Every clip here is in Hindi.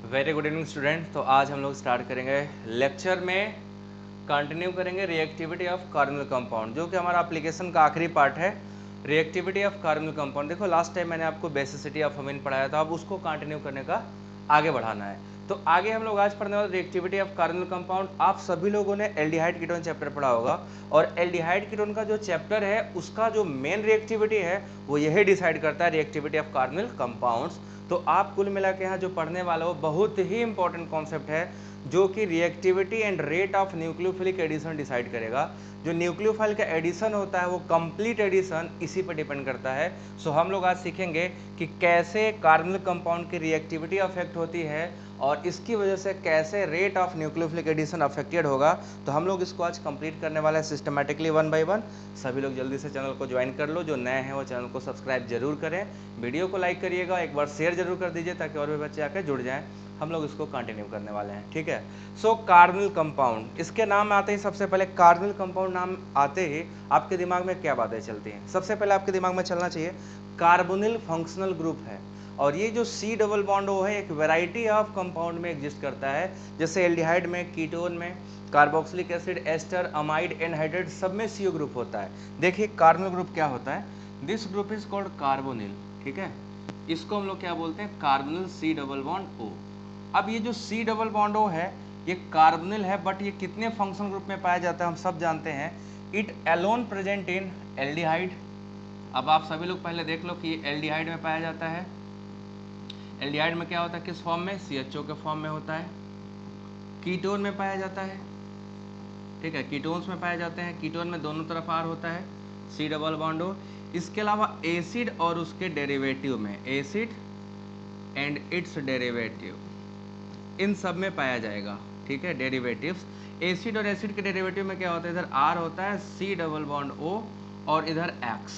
Very good evening student. तो आज हम लोग स्टार्ट करेंगे लेक्चर में कंटिन्यू करेंगे रिएक्टिविटी ऑफ कार्बोनिल कंपाउंड, जो कि हमारा एप्लीकेशन का आखिरी पार्ट है। रिएक्टिविटी ऑफ कार्बोनिल कंपाउंड, देखो लास्ट टाइम मैंने आपको बेसिसिटी ऑफ अमीन पढ़ाया था, अब उसको कंटिन्यू करने का आगे बढ़ाना है। तो आगे हम लोग आज पढ़ने वाले रिएक्टिविटी ऑफ कार्बोनिल कंपाउंड। आप सभी लोगों ने एल्डिहाइड कीटोन चैप्टर पढ़ा होगा, और एल्डिहाइड कीटोन का जो चैप्टर है उसका जो मेन रिएक्टिविटी है वो यही डिसाइड करता है रिएक्टिविटी ऑफ कार्बोनिल कंपाउंड्स। तो आप कुल मिला के यहाँ जो पढ़ने वाला हो बहुत ही इंपॉर्टेंट कॉन्सेप्ट है, जो कि reactivity and rate of nucleophilic addition decide करेगा। जो न्यूक्लियोफाइल का एडिशन होता है वो कंप्लीट एडिशन इसी पर डिपेंड करता है। सो हम लोग आज सीखेंगे कि कैसे कार्बोनिल कंपाउंड की रिएक्टिविटी अफेक्ट होती है और इसकी वजह से कैसे rate of nucleophilic addition affected होगा। तो हम लोग इसको आज कंप्लीट करने वाले हैं सिस्टमैटिकली वन बाय वन। सभी लोग जल्दी से चैनल को ज्वाइन कर लो, जो नए हैं वो चैनल को सब्सक्राइब जरूर करें, वीडियो को लाइक करिएगा, एक बार शेयर जरूर कर दीजिए ताकि और भी बच्चे आकर जुड़ जाएं। हम लोग इसको कंटिन्यू करने वाले हैं, ठीक है। सो कार्बोनिल कंपाउंड, इसके नाम आते ही सबसे पहले कार्बोनिल कंपाउंड नाम आते ही आपके दिमाग में क्या बातें चलती हैं? सबसे पहले आपके दिमाग में चलना चाहिए कार्बोनिल फंक्शनल ग्रुप है, और ये जो सी डबल बॉन्ड वो है एक वैरायटी ऑफ कंपाउंड में एग्जिस्ट करता है, जैसे एल्डिहाइड में, कीटोन में, carboxylic acid, ester, amide, anhydride, सब में सीओ ग्रुप होता है। देखिए कार्बोनिल ग्रुप क्या होता है, this group is called carbonyl, ठीक है। इसको हम लोग क्या बोलते हैं? Carbonyl C double bond O. अब ये जो सी डबल बॉन्ड ओ है ये कार्बोनिल है, बट ये कितने फंक्शनल ग्रुप में पाया जाता है हम सब जानते हैं। It alone present in aldehyde. अब आप सभी लोग पहले देख लो कि ये एल्डिहाइड में पाया जाता है। एल्डिहाइड में क्या होता है, किस फॉर्म में? CHO के फॉर्म में होता है। कीटोन में पाया जाता है, ठीक है, कीटोन्स में पाए जाते हैं। कीटोन में दोनों तरफ R होता है, सी डबल बॉन्ड O। इसके अलावा एसिड और उसके डेरिवेटिव में, एसिड एंड इट्स डेरिवेटिव, इन सब में पाया जाएगा, ठीक है, डेरिवेटिव्स। एसिड और एसिड के डेरिवेटिव में क्या होता है? इधर R होता है, सी डबल बॉन्ड O, और इधर X।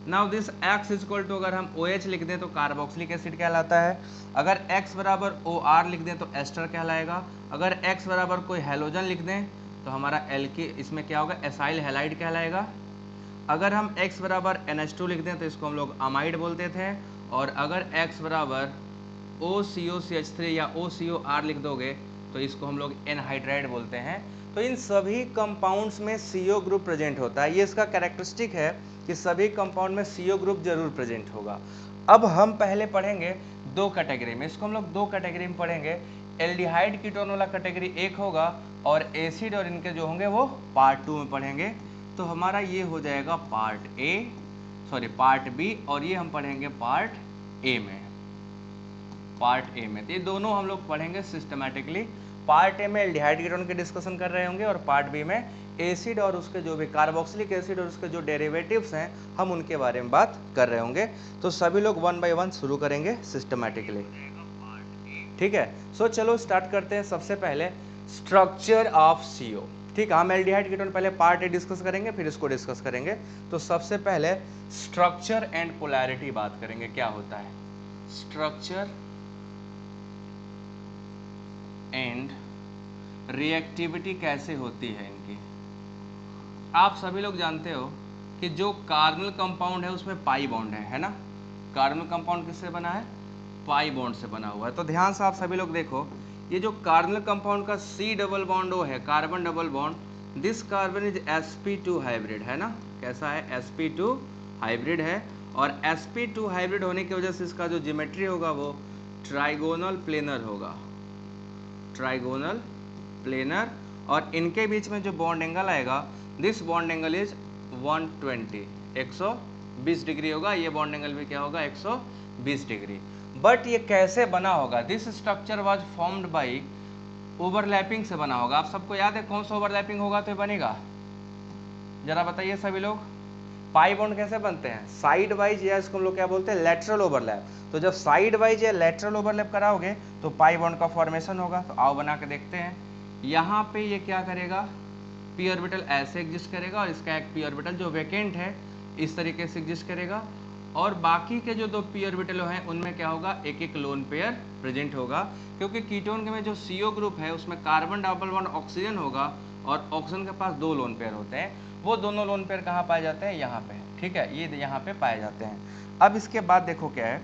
Now this X is equal to, अगर हम OH लिख दें तो कार्बोक्सिलिक एसिड कहलाता है। अगर X बराबर OR लिख दें तो एस्टर कहलाएगा। अगर X बराबर कोई हैलोजन लिख दें तो हमारा एल्की, इसमें क्या होगा? एसाइल हैलाइड कहलाएगा। अगर हम X बराबर NH2 लिख दें तो इसको हम लोग अमाइड बोलते थे। और अगर X बराबर OCOCH3 या OCOR लिख दोगे तो इसको हम लोग एनहाइड्राइड बोलते हैं। तो इन सभी कंपाउंड्स में CO ग्रुप प्रेजेंट होता है, ये इसका कैरेक्टरिस्टिक है कि सभी कंपाउंड में CO ग्रुप जरूर प्रेजेंट होगा। अब हम पहले पढ़ेंगे दो कैटेगरी में, इसको हम लोग दो कैटेगरी में पढ़ेंगे। एल्डिहाइड कीटोन वाला कैटेगरी एक होगा, और एसिड और इनके जो होंगे वो पार्ट 2 में पढ़ेंगे। तो हमारा ये हो जाएगा पार्ट बी, और ये हम पढ़ेंगे पार्ट ए में। तो ये दोनों हम लोग पढ़ेंगे सिस्टमैटिकली। पार्ट ए में एल्डिहाइड कीटोन की डिस्कशन कर रहे होंगे, और पार्ट बी में एसिड और उसके जो भी कार्बोक्सिलिक एसिड और उसके जो डेरिवेटिव्स हैं हम उनके बारे में बात कर रहे होंगे। तो सभी लोग वन बाय वन शुरू करेंगे सिस्टमैटिकली, ठीक है। सो चलो स्टार्ट करते हैं। सबसे पहले स्ट्रक्चर ऑफ CO, ठीक है। हम एल्डिहाइड कीटोन पहले पार्ट ए डिस्कस करेंगे, फिर इसको डिस्कस करेंगे। तो सबसे पहले स्ट्रक्चर एंड पोलैरिटी बात करेंगे, क्या होता है स्ट्रक्चर एंड रिएक्टिविटी, कैसे होती है इनकी। आप सभी लोग जानते हो कि जो कार्बोनिल कंपाउंड है उसमें पाई बॉन्ड है ना। कार्बोनिल कंपाउंड किससे बना है? पाई बॉन्ड से बना हुआ है। तो ध्यान से आप सभी लोग देखो, ये जो कार्बोनिल कंपाउंड का C डबल बॉन्ड O है, carbon double bond, this carbon is sp2 hybrid, है ना। कैसा है? sp2 हाइब्रिड है। और sp2 हाइब्रिड होने की वजह से इसका जो ज्योमेट्री होगा वो ट्राइगोनल प्लेनर होगा, ट्राइगोनल प्लेनर। और इनके बीच में जो बॉन्ड एंगल आएगा, this bond angle is 120 degree होगा। ये बॉन्ड एंगल भी क्या होगा? 120 डिग्री। बट ये कैसे बना होगा? This structure was formed by overlapping से बना होगा। आप सबको याद है कौन सा ओवरलैपिंग होगा तो ये बनेगा? जरा बताइए सभी लोग। पाई बॉन्ड कैसे बनते हैं? साइड वाइज, या इसको हम लोग क्या बोलते हैं? Lateral overlap. तो जब साइड वाइज या लेटरल ओवरलैप कराओगे तो पाई बॉन्ड का फॉर्मेशन होगा। तो आओ बना के देखते हैं। यहाँ पे ये क्या करेगा? पी ऑर्बिटल ऐसे एग्जिस्ट करेगा, और इसका एक पी ऑर्बिटल जो वैकेंट है इस तरीके से एग्जिस्ट करेगा। और बाकी के जो दो पी ऑर्बिटल हैं उनमें क्या होगा? एक एक लोन पेयर प्रेजेंट होगा, क्योंकि कीटोन के में जो CO ग्रुप है उसमें कार्बन डबल बॉन्ड ऑक्सीजन होगा, और ऑक्सीजन के पास दो लोन पेयर होते हैं। वो दोनों लोन पेयर कहाँ पाए जाते हैं? यहाँ पे, ठीक है, ये यहाँ पे पाए जाते हैं। अब इसके बाद देखो क्या है,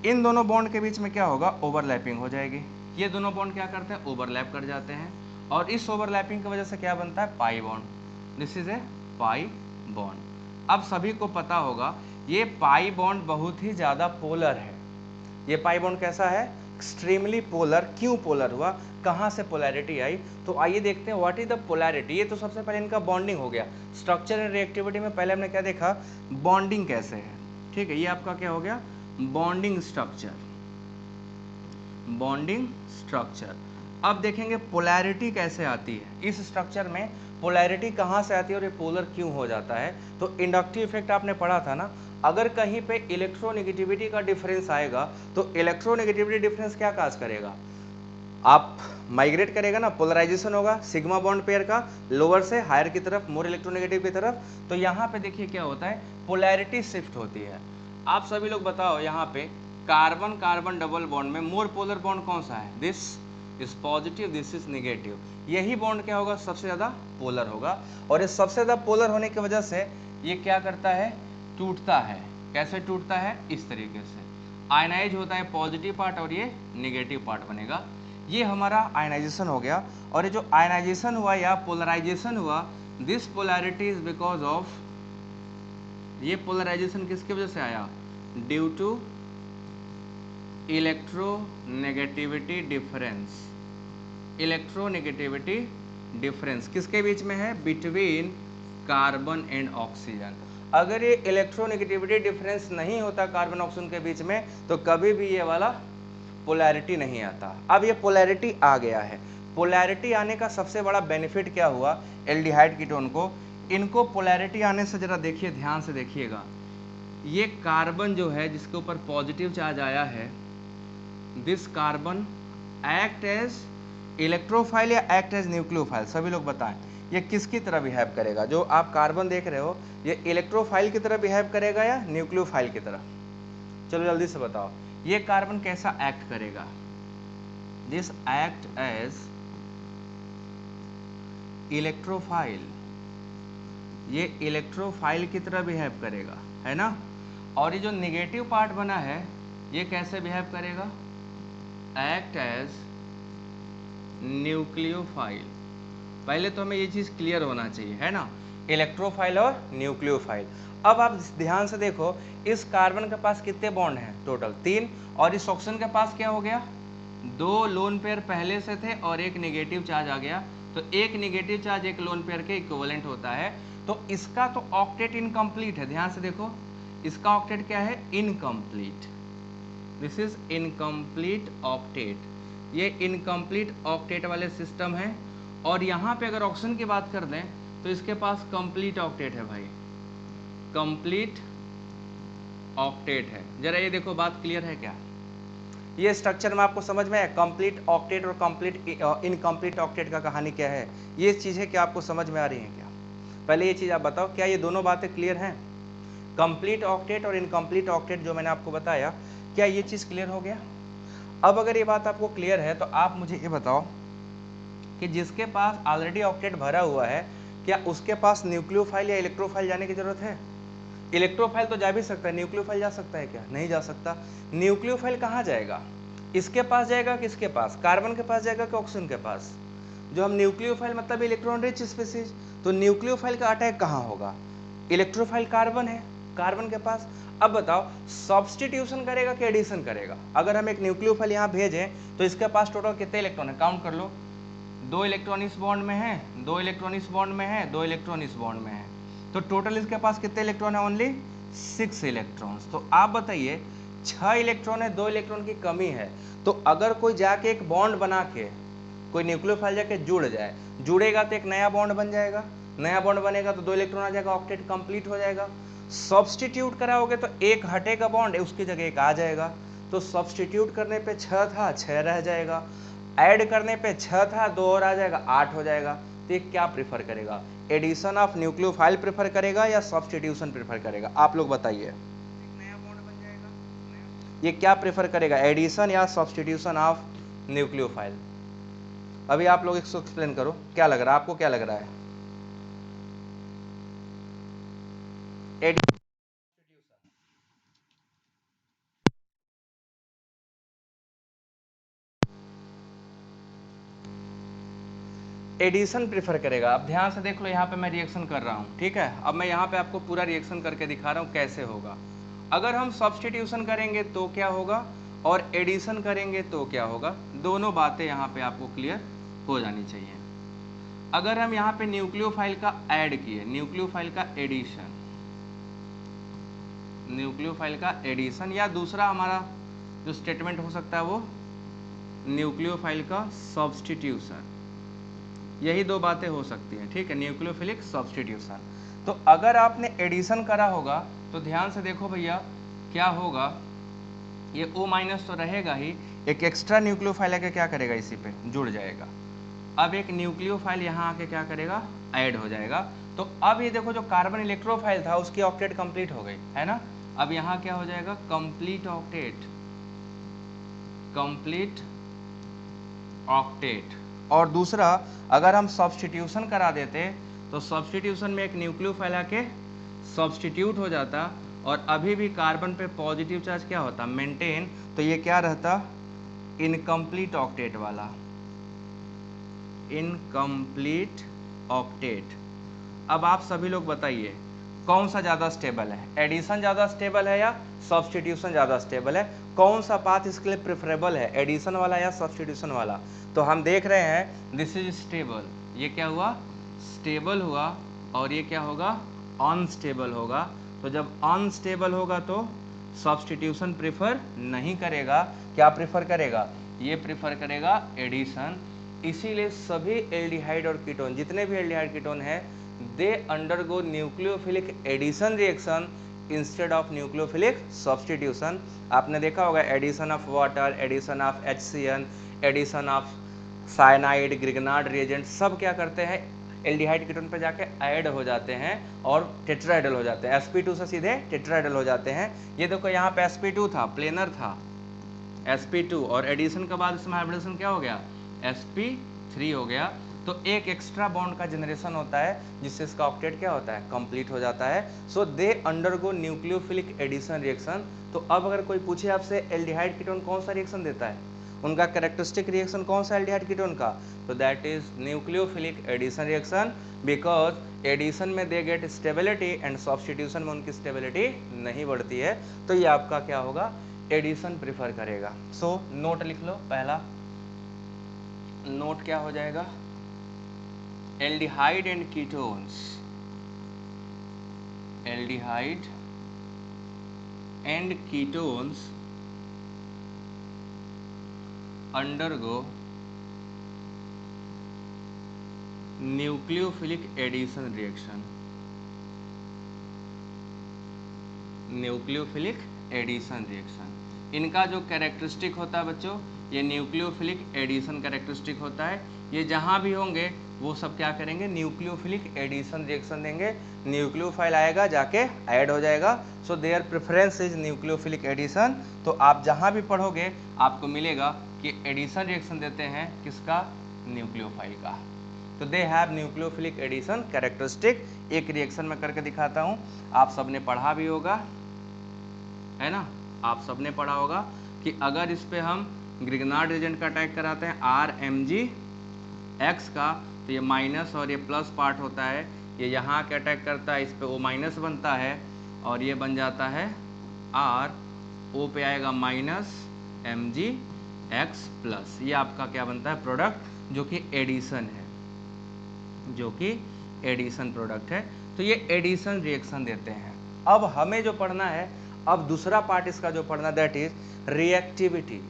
इन दोनों बॉन्ड के बीच में क्या होगा, ओवरलैपिंग हो जाएगी। ये दोनों बॉन्ड क्या करते हैं, ओवरलैप कर जाते हैं, और इस ओवरलैपिंग की वजह से क्या बनता है, pi bond. This is a pi bond. अब सभी को पता होगा ये पाई बॉन्ड बहुत ही ज़्यादा पोलर है। ये पाई बॉन्ड कैसा है, एक्सट्रीमली पोलर। क्यों पोलर हुआ, कहाँ से पोलैरिटी आई, तो आइए देखते हैं व्हाट इज द पोलैरिटी। ये तो सबसे पहले इनका बॉन्डिंग हो गया। स्ट्रक्चर एंड रिएक्टिविटी में पहले हमने क्या देखा, बॉन्डिंग कैसे है, ठीक है। ये आपका क्या हो गया, बॉन्डिंग स्ट्रक्चर, बॉन्डिंग स्ट्रक्चर। अब देखेंगे पोलैरिटी कैसे आती है इस स्ट्रक्चर में, पोलैरिटी कहाँ से आती है और ये पोलर क्यों हो जाता है। तो इंडक्टिव इफेक्ट आपने पढ़ा था ना, अगर कहीं पे इलेक्ट्रोनेगेटिविटी का डिफरेंस आएगा तो इलेक्ट्रोनेगेटिविटी डिफरेंस क्या काज करेगा, आप माइग्रेट करेगा ना, पोलराइजेशन होगा सिग्मा बॉन्ड पेयर का लोअर से हायर की तरफ, मोर इलेक्ट्रोनेगेटिव की तरफ। तो यहाँ पे देखिए क्या होता है, पोलैरिटी शिफ्ट होती है। आप सभी लोग बताओ, यहाँ पे कार्बन कार्बन डबल बॉन्ड में मोर पोलर बॉन्ड कौन सा है, this is positive, this is negative. यही बॉन्ड क्या होगा, सबसे ज्यादा पोलर होगा, और इस सबसे ज्यादा पोलर होने की वजह से ये क्या करता है, टूटता है। कैसे टूटता है, इस तरीके से आयनाइज होता है पॉजिटिव पार्ट और ये नेगेटिव पार्ट बनेगा। ये हमारा आयनाइजेशन हो गया। और ये जो आयनाइजेशन हुआ या पोलराइजेशन हुआ, this polarity is because of, ये पोलराइजेशन किसकी वजह से आया, due to electronegativity difference. Electronegativity difference किसके बीच में है, बिटवीन कार्बन एंड ऑक्सीजन। अगर ये इलेक्ट्रोनेगेटिविटी डिफरेंस नहीं होता कार्बन ऑक्सीजन के बीच में तो कभी भी ये वाला पोलैरिटी नहीं आता। अब ये पोलैरिटी आ गया है। पोलैरिटी आने का सबसे बड़ा बेनिफिट क्या हुआ, एल्डिहाइड कीटोन को, इनको पोलैरिटी आने से जरा देखिए, ध्यान से देखिएगा, ये कार्बन जो है जिसके ऊपर पॉजिटिव चार्ज आया है, this carbon act as electrophile या एक्ट एज न्यूक्लियोफाइल, सभी लोग बताएं ये किसकी तरह बिहेव करेगा। जो आप कार्बन देख रहे हो ये इलेक्ट्रोफाइल की तरह बिहेव करेगा या न्यूक्लियोफाइल की तरह, चलो जल्दी से बताओ, ये कार्बन कैसा एक्ट करेगा, दिस एक्ट एज इलेक्ट्रोफाइल, ये इलेक्ट्रोफाइल की तरह बिहेव करेगा, है ना। और ये जो नेगेटिव पार्ट बना है ये कैसे बिहेव करेगा, एक्ट एज न्यूक्लियोफाइल। पहले तो हमें ये चीज क्लियर होना चाहिए, है ना, इलेक्ट्रोफाइल और न्यूक्लियोफाइल। अब आप ध्यान से देखो, इस कार्बन के पास कितने बॉन्ड हैं, टोटल 3, और इस ऑक्सीजन के पास क्या हो गया, 2 लोन पेयर पहले से थे और एक नेगेटिव चार्ज आ गया। तो एक नेगेटिव चार्ज एक लोन पेयर के इक्विवेलेंट होता है। तो इसका तो ऑक्टेट इनकम्प्लीट है, ध्यान से देखो, इसका ऑक्टेट क्या है, incomplete, this is incomplete octet, ये इनकम्प्लीट ऑक्टेट वाले सिस्टम है। और यहाँ पे अगर ऑक्सीजन की बात कर दें तो इसके पास कंप्लीट ऑक्टेट है भाई, कंप्लीट ऑक्टेट है। जरा ये देखो, बात क्लियर है क्या, ये स्ट्रक्चर में आपको समझ में है, कंप्लीट ऑक्टेट और कंप्लीट इनकम्प्लीट ऑक्टेट का कहानी क्या है, ये चीज़ है क्या आपको समझ में आ रही है क्या, पहले ये चीज़ आप बताओ, क्या ये दोनों बातें क्लियर हैं, कंप्लीट ऑक्टेट और इनकम्प्लीट ऑक्टेट जो मैंने आपको बताया, क्या ये चीज़ क्लियर हो गया। अब अगर ये बात आपको क्लियर है तो आप मुझे ये बताओ कि जिसके पास ऑलरेडी ऑक्टेट भरा हुआ है, क्या उसके पास न्यूक्लियोफाइल या इलेक्ट्रोफाइल जाने की जरूरत है, इलेक्ट्रोफाइल तो जा भी सकता है, न्यूक्लियोफाइल जा सकता है क्या, नहीं जा सकता। न्यूक्लियोफाइल कहाँ जाएगा, इसके पास जाएगा, किसके पास, कार्बन के पास जाएगा कि ऑक्सीजन के पास। जो हम न्यूक्लियोफाइल मतलब इलेक्ट्रॉन रिच स्पीसीज, तो न्यूक्लियोफाइल का अटैक कहाँ होगा, इलेक्ट्रोफाइल कार्बन है, कार्बन के पास। अब बताओ सब्स्टिट्यूशन करेगा कि एडिशन करेगा, अगर हम एक न्यूक्लियोफाइल यहाँ भेजें तो इसके पास टोटल कितने इलेक्ट्रॉन है, काउंट कर लो, 2 इलेक्ट्रॉन इस बॉन्ड में है, 2 इलेक्ट्रॉन इस बॉन्ड में है, 2 इलेक्ट्रॉन इस बॉन्ड में है, तो टोटल इसके पास कितने इलेक्ट्रॉन है, ओनली 6 इलेक्ट्रॉन्स। तो आप बताइए 6 इलेक्ट्रॉन है, 2 इलेक्ट्रॉन की कमी है, तो अगर कोई जाके एक बॉन्ड बना के, कोई न्यूक्लियोफाइल जाके जुड़ जाए, जुड़ेगा तो एक नया बॉन्ड बन जाएगा, नया बॉन्ड बनेगा तो 2 इलेक्ट्रॉन आ जाएगा, ऑक्टेट कंप्लीट हो जाएगा। सब्स्टिट्यूट कराओगे तो एक हटेगा बॉन्ड, उसकी जगह एक आ जाएगा, तो सब्स्टिट्यूट करने पे 6 था, 6 रह जाएगा, ऐड करने पे 6 था, 2 और आ जाएगा, 8 हो जाएगा। तो ये क्या प्रीफर करेगा, एडिशन ऑफ न्यूक्लियोफाइल प्रेफर करेगा या सब्स्टिट्यूशन प्रेफर करेगा, आप लोग बताइए, ये क्या प्रेफर करेगा, एडिशन या सब्स्टिट्यूशन ऑफ न्यूक्लियोफाइल। अभी आप लोग इसको एक्सप्लेन करो, क्या लग रहा है आपको, क्या लग रहा है। एडिशन प्रीफर करेगा। अब ध्यान से देख लो, यहाँ पे मैं रिएक्शन कर रहा हूँ, ठीक है। अब मैं यहाँ पे आपको पूरा रिएक्शन करके दिखा रहा हूँ कैसे होगा। अगर हम सब्स्टिट्यूशन करेंगे तो क्या होगा और एडिशन करेंगे तो क्या होगा, दोनों बातें यहाँ पे आपको क्लियर हो जानी चाहिए। अगर हम यहाँ पे न्यूक्लियोफाइल का ऐड किए, न्यूक्लियोफाइल का एडिशन, न्यूक्लियोफाइल का एडिशन, या दूसरा हमारा जो स्टेटमेंट हो सकता है वो न्यूक्लियोफाइल का सब्स्टिट्यूशन, यही दो बातें हो सकती हैं, ठीक है, न्यूक्लियोफिलिक सब्स्टिट्यूशन। तो अगर आपने एडिशन करा होगा तो ध्यान से देखो भैया क्या होगा, ये O माइनस तो रहेगा ही, एक एक्स्ट्रा न्यूक्लियोफाइल आके क्या करेगा, इसी पे जुड़ जाएगा। अब एक न्यूक्लियोफाइल यहाँ आके क्या करेगा, ऐड हो जाएगा। तो अब ये देखो जो कार्बन इलेक्ट्रोफाइल था उसकी ऑक्टेट कंप्लीट हो गई है ना। अब यहाँ क्या हो जाएगा, कंप्लीट ऑक्टेट, कंप्लीट ऑक्टेट। और दूसरा अगर हम सब्स्टिट्यूशन करा देते तो सब्स्टिट्यूशन में एक न्यूक्लियोफाइल आके सब्स्टिट्यूट हो जाता और अभी भी कार्बन पे पॉजिटिव चार्ज क्या होता, मेंटेन। तो ये क्या रहता, इनकम्प्लीट ऑक्टेट वाला, इनकम्प्लीट ऑक्टेट। अब आप सभी लोग बताइए कौन सा ज़्यादा स्टेबल है, एडिशन ज़्यादा स्टेबल है या सब्स्टिट्यूशन ज़्यादा स्टेबल है, कौन सा पाथ इसके लिए प्रेफरेबल है, एडिशन वाला या सब्स्टिट्यूशन वाला। तो हम देख रहे हैं दिस इज स्टेबल, ये क्या हुआ, स्टेबल हुआ, और ये क्या होगा, अनस्टेबल होगा। तो जब अनस्टेबल होगा तो सब्स्टिट्यूशन प्रेफर नहीं करेगा, क्या प्रेफर करेगा, ये प्रेफर करेगा एडिशन। इसीलिए सभी एल्डिहाइड और कीटोन, जितने भी एल्डिहाइड कीटोन है, they undergo nucleophilic addition reaction instead of nucleophilic substitution. आपने देखा होगा addition of water, addition of HCN, addition of cyanide, Grignard reagent, सब क्या करते हैं, एल्डिहाइड कीटोन पे जाके ऐड हो जाते हैं और टेट्राहेड्रल हो जाते हैं, sp2 से सीधे टेट्राहेड्रल हो जाते हैं। ये देखो यहाँ पे sp2 था, प्लेनर था sp2, और एडिशन के बाद इसमें हाइब्रिडेशन क्या हो गया, sp3 हो गया। तो एक एक्स्ट्रा बॉन्ड का जनरेशन होता है जिससे इसका ऑक्टेट क्या होता है, कंप्लीट हो जाता है। So they undergo nucleophilic addition reaction. तो अब अगर कोई पूछे आपसे एल्डिहाइड कीटोन कौन सा रिएक्शन देता है, उनका कैरेक्टरिस्टिक रिएक्शन कौन सा एल्डिहाइड कीटोन का, तो that is nucleophilic addition reaction, because addition में they get stability and substitution में उनकी स्टेबिलिटी नहीं बढ़ती है। तो ये आपका क्या होगा, एडिशन प्रिफर करेगा। सो नोट लिख लो, पहला नोट क्या हो जाएगा, aldehyde and ketones, aldehyde and ketones undergo nucleophilic addition reaction, nucleophilic addition reaction. इनका जो कैरेक्टरिस्टिक होता है बच्चों, ये न्यूक्लियोफिलिक एडिशन कैरेक्टरिस्टिक होता है। ये जहाँ भी होंगे वो सब क्या करेंगे, न्यूक्लियोफिलिक एडिशन रिएक्शन देंगे, न्यूक्लियोफाइल आएगा जाके ऐड हो जाएगा। So their preference is nucleophilic addition. तो आप जहाँ भी पढ़ोगे आपको मिलेगा कि एडिशन रिएक्शन देते हैं किसका, न्यूक्लियोफाइल का। तो they have nucleophilic addition characteristic. एक रिएक्शन में करके दिखाता हूँ, आप सबने पढ़ा भी होगा, है ना, आप सबने पढ़ा होगा कि अगर इस पे हम ग्रिगनार्ड रिएजेंट का अटैक कराते हैं RMgX का, तो ये माइनस और ये प्लस पार्ट होता है, ये यहाँ के अटैक करता है, इस पे O माइनस बनता है और ये बन जाता है R, O पे आएगा माइनस Mgx प्लस, ये आपका क्या बनता है, प्रोडक्ट, जो कि एडिशन है, जो कि एडिशन प्रोडक्ट है। तो ये एडिशन रिएक्शन देते हैं। अब हमें जो पढ़ना है, अब दूसरा पार्ट इसका जो पढ़ना, दैट इज रिएक्टिविटी।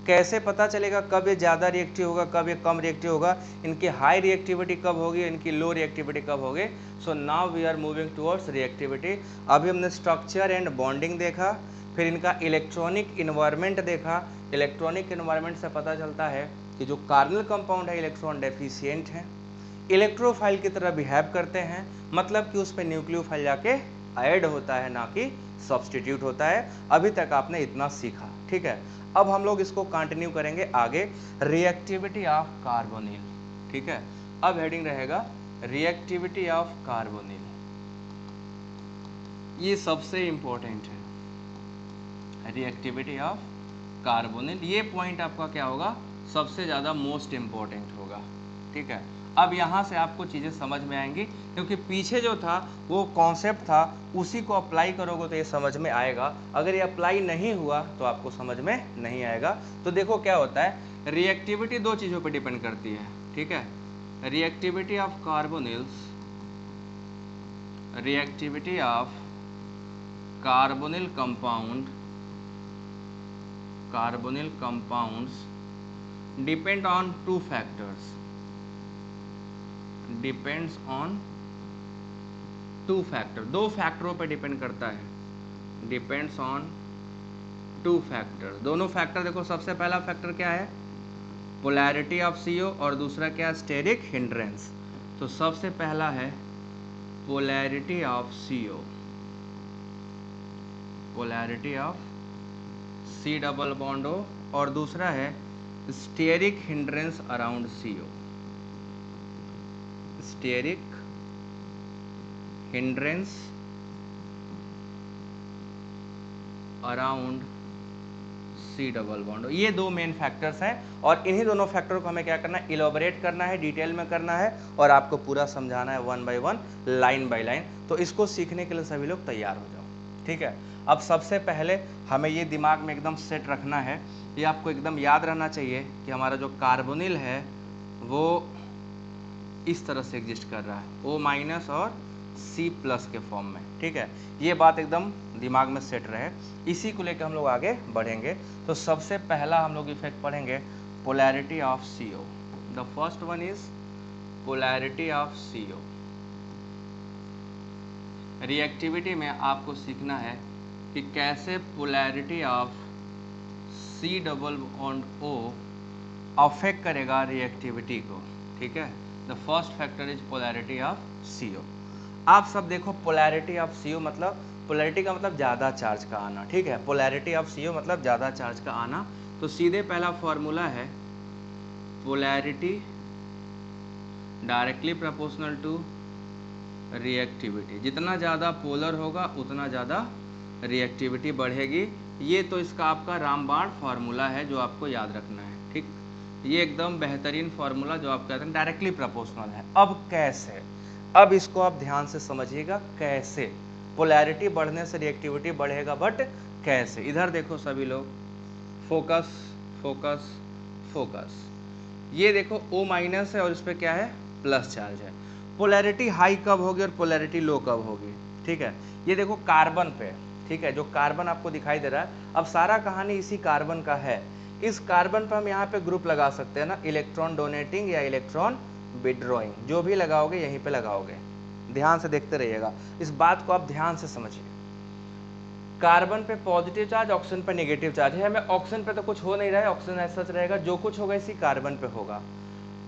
कैसे पता चलेगा कब ये ज़्यादा रिएक्टिव होगा, कब ये कम रिएक्टिव होगा, इनकी हाई रिएक्टिविटी कब होगी, इनकी लो रिएक्टिविटी कब होगी। So now we are moving towards reactivity. अभी हमने स्ट्रक्चर एंड बॉन्डिंग देखा, फिर इनका इलेक्ट्रॉनिक इन्वायरमेंट देखा। इलेक्ट्रॉनिक इन्वायरमेंट से पता चलता है कि जो कार्बोनिल कंपाउंड है इलेक्ट्रॉन डेफिशिएंट है, इलेक्ट्रोफाइल की तरह बिहेव करते हैं, मतलब कि उस पर न्यूक्लियोफाइल जाके ऐड होता है, ना कि सब्स्टिट्यूट होता है। अभी तक आपने इतना सीखा, ठीक है। अब हम लोग इसको कंटिन्यू करेंगे आगे, रिएक्टिविटी ऑफ कार्बोनिल, ठीक है। अब हेडिंग रहेगा रिएक्टिविटी ऑफ कार्बोनिल, ये सबसे इंपॉर्टेंट है, रिएक्टिविटी ऑफ कार्बोनिल। ये पॉइंट आपका क्या होगा, सबसे ज़्यादा मोस्ट इंपॉर्टेंट होगा, ठीक है। अब यहाँ से आपको चीज़ें समझ में आएंगी, क्योंकि पीछे जो था वो कॉन्सेप्ट था, उसी को अप्लाई करोगे तो ये समझ में आएगा। अगर ये अप्लाई नहीं हुआ तो आपको समझ में नहीं आएगा। तो देखो क्या होता है, रिएक्टिविटी दो चीज़ों पर डिपेंड करती है, ठीक है। Reactivity of carbonyls, reactivity of carbonyl compounds depend on two factors, depends on two factor, दो फैक्टरों पे डिपेंड करता है, डिपेंड्स ऑन टू फैक्टर। दोनों फैक्टर देखो, सबसे पहला फैक्टर क्या है, पोलैरिटी ऑफ CO, और दूसरा क्या है, स्टेरिक हिंड्रेंस। तो सबसे पहला है polarity of CO, polarity of C double bond O, और दूसरा है steric hindrance around CO, steric hindrance around C double bond O। ये दो मेन फैक्टर्स हैं, और इन्हीं दोनों फैक्टर को हमें क्या करना है, इलोबरेट करना है, डिटेल में करना है, और आपको पूरा समझाना है one by one, line by line. तो इसको सीखने के लिए सभी लोग तैयार हो जाओ, ठीक है। अब सबसे पहले हमें ये दिमाग में एकदम सेट रखना है, ये आपको एकदम याद रहना चाहिए कि हमारा जो कार्बोनिल है वो इस तरह से एग्जिस्ट कर रहा है, O- और C+ के फॉर्म में, ठीक है। ये बात एकदम दिमाग में सेट रहे, इसी को लेकर हम लोग आगे बढ़ेंगे। तो सबसे पहला हम लोग इफेक्ट पढ़ेंगे polarity of CO। The first one is polarity of CO। Reactivity में आपको सीखना है कि कैसे polarity of C double bond O affect करेगा रिएक्टिविटी को, ठीक है। The first factor is polarity of CO। आप सब देखो, पोलैरिटी ऑफ CO मतलब, पोलैरिटी का मतलब ज़्यादा चार्ज का आना, ठीक है। पोलैरिटी ऑफ CO मतलब ज़्यादा चार्ज का आना। तो सीधे पहला फॉर्मूला है polarity directly proportional to reactivity. जितना ज़्यादा पोलर होगा उतना ज़्यादा रिएक्टिविटी बढ़ेगी। ये तो इसका आपका रामबाण फार्मूला है जो आपको याद रखना है, ठीक। ये एकदम बेहतरीन फार्मूला जो आप कहते हैं डायरेक्टली प्रोपोर्शनल है। अब कैसे, अब इसको आप ध्यान से समझिएगा, कैसे पोलैरिटी बढ़ने से रिएक्टिविटी बढ़ेगा, बट कैसे। इधर देखो सभी लोग, फोकस फोकस फोकस। ये देखो O- है और इस पर क्या है, प्लस चार्ज है। पोलैरिटी हाई कब होगी और पोलैरिटी लो कब होगी, ठीक है। ये देखो कार्बन पे, ठीक है, जो कार्बन आपको दिखाई दे रहा है, अब सारा कहानी इसी कार्बन का है। इस कार्बन पर हम यहाँ पे ग्रुप लगा सकते हैं ना, इलेक्ट्रॉन डोनेटिंग या इलेक्ट्रॉन विड्रॉइंग, जो भी लगाओगे यहीं पे लगाओगे। ध्यान से देखते रहिएगा, इस बात को आप ध्यान से समझिए। कार्बन पे पॉजिटिव चार्ज, ऑक्सीजन पे नेगेटिव चार्ज है। हमें ऑक्सीजन पे तो कुछ हो नहीं रहा है, ऑक्सीजन ऐसा रहेगा, जो कुछ होगा इसी कार्बन पे होगा।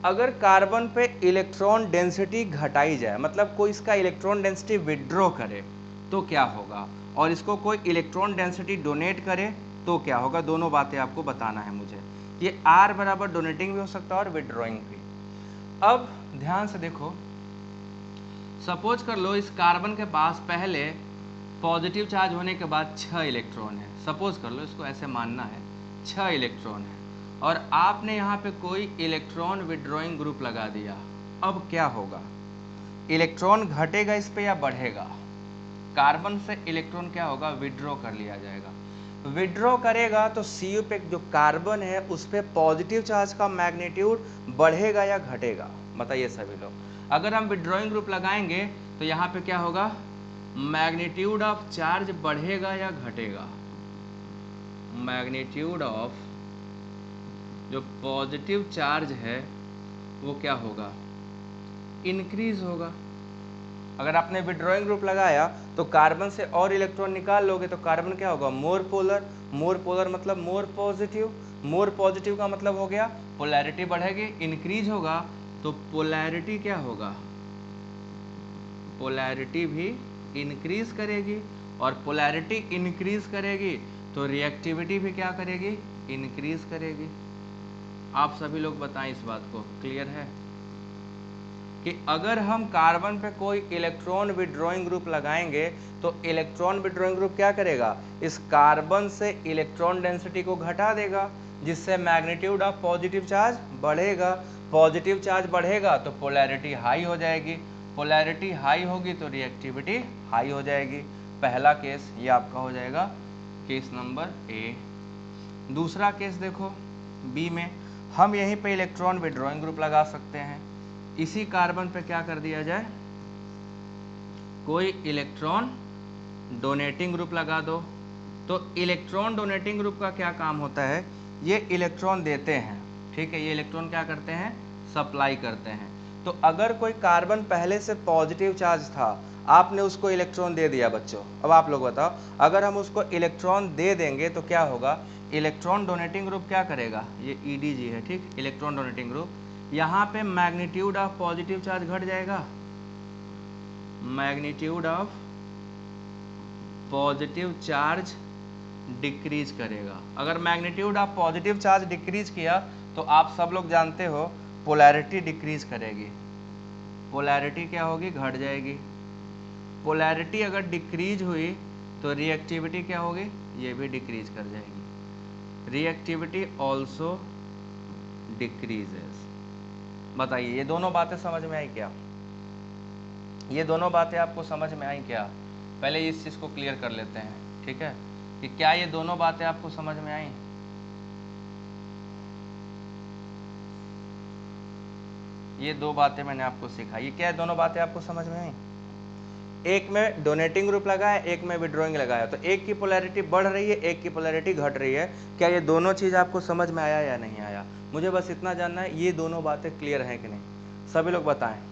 अगर कार्बन पे इलेक्ट्रॉन डेंसिटी घटाई जाए, मतलब कोई इसका इलेक्ट्रॉन डेंसिटी विड्रॉ करे तो क्या होगा, और इसको कोई इलेक्ट्रॉन डेंसिटी डोनेट करे तो क्या होगा, दोनों बातें आपको बताना है मुझे। ये R बराबर डोनेटिंग भी हो सकता है और विड्रॉइंग भी। अब ध्यान से देखो, सपोज कर लो इस कार्बन के पास पहले पॉजिटिव चार्ज होने के बाद 6 इलेक्ट्रॉन है, सपोज कर लो, इसको ऐसे मानना है 6 इलेक्ट्रॉन है, और आपने यहाँ पे कोई इलेक्ट्रॉन विड्रॉइंग ग्रुप लगा दिया। अब क्या होगा, इलेक्ट्रॉन घटेगा इस पे या बढ़ेगा, कार्बन से इलेक्ट्रॉन क्या होगा, विड्रॉ कर लिया जाएगा। विड्रॉ करेगा तो CO पे जो कार्बन है उस पे पॉजिटिव चार्ज का मैग्नीट्यूड बढ़ेगा या घटेगा, बताइए सभी लोग। अगर हम विड्रॉइंग ग्रुप लगाएंगे तो यहाँ पे क्या होगा, मैग्नीट्यूड ऑफ चार्ज बढ़ेगा या घटेगा, मैग्नीट्यूड ऑफ जो पॉजिटिव चार्ज है वो क्या होगा, इंक्रीज होगा। अगर आपने विड्रॉइंग ग्रुप लगाया तो कार्बन से और इलेक्ट्रॉन निकाल लोगे तो कार्बन क्या होगा, मोर पोलर। मोर पोलर मतलब मोर पॉजिटिव। मोर पॉजिटिव का मतलब हो गया पोलैरिटी बढ़ेगी, इंक्रीज होगा, तो पोलैरिटी क्या होगा, पोलैरिटी भी इंक्रीज करेगी, और पोलैरिटी इंक्रीज करेगी तो रिएक्टिविटी भी क्या करेगी, इंक्रीज करेगी। आप सभी लोग बताएं इस बात को, क्लियर है। कि अगर हम कार्बन पे कोई इलेक्ट्रॉन विड्रॉइंग ग्रुप लगाएंगे तो इलेक्ट्रॉन विड्रॉइंग ग्रुप क्या करेगा, इस कार्बन से इलेक्ट्रॉन डेंसिटी को घटा देगा, जिससे मैग्नीट्यूड ऑफ पॉजिटिव चार्ज बढ़ेगा। पॉजिटिव चार्ज बढ़ेगा तो पोलैरिटी हाई हो जाएगी, पोलैरिटी हाई होगी तो रिएक्टिविटी हाई हो जाएगी। पहला केस ये आपका हो जाएगा केस नंबर ए। दूसरा केस देखो बी में, हम यहीं पे इलेक्ट्रॉन विड्रॉइंग ग्रुप लगा सकते हैं। इसी कार्बन पे क्या कर दिया जाए, कोई इलेक्ट्रॉन डोनेटिंग ग्रुप लगा दो। तो इलेक्ट्रॉन डोनेटिंग ग्रुप का क्या काम होता है, ये इलेक्ट्रॉन देते हैं, ठीक है, ये इलेक्ट्रॉन क्या करते हैं, सप्लाई करते हैं। तो अगर कोई कार्बन पहले से पॉजिटिव चार्ज था, आपने उसको इलेक्ट्रॉन दे दिया बच्चों, अब आप लोग बताओ, अगर हम उसको इलेक्ट्रॉन दे देंगे तो क्या होगा, इलेक्ट्रॉन डोनेटिंग ग्रुप क्या करेगा, ये ईडीजी है, ठीक, इलेक्ट्रॉन डोनेटिंग ग्रुप, यहाँ पे मैग्नीट्यूड ऑफ पॉजिटिव चार्ज घट जाएगा, magnitude of positive charge decrease करेगा। अगर magnitude of positive charge decrease किया तो आप सब लोग जानते हो पोलैरिटी डिक्रीज करेगी, पोलैरिटी क्या होगी, घट जाएगी। पोलैरिटी अगर डिक्रीज हुई तो रिएक्टिविटी क्या होगी, ये भी डिक्रीज कर जाएगी, रिएक्टिविटी ऑल्सो डिक्रीजेस। बताइए ये दोनों बातें समझ में आई क्या, ये दोनों बातें आपको समझ में आई क्या? पहले इस चीज को क्लियर कर लेते हैं, ठीक है, कि क्या ये दोनों बातें आपको समझ में आई? ये दो बातें मैंने आपको सिखाई, ये क्या दोनों बातें आपको समझ में आई? एक में डोनेटिंग ग्रुप लगाया, एक में विड्रॉइंग लगाया, तो एक की पोलैरिटी बढ़ रही है, एक की पोलैरिटी घट रही है। क्या ये दोनों चीज आपको समझ में आया या नहीं आया? मुझे बस इतना जानना है, ये दोनों बातें क्लियर हैं कि नहीं, सभी लोग बताएं।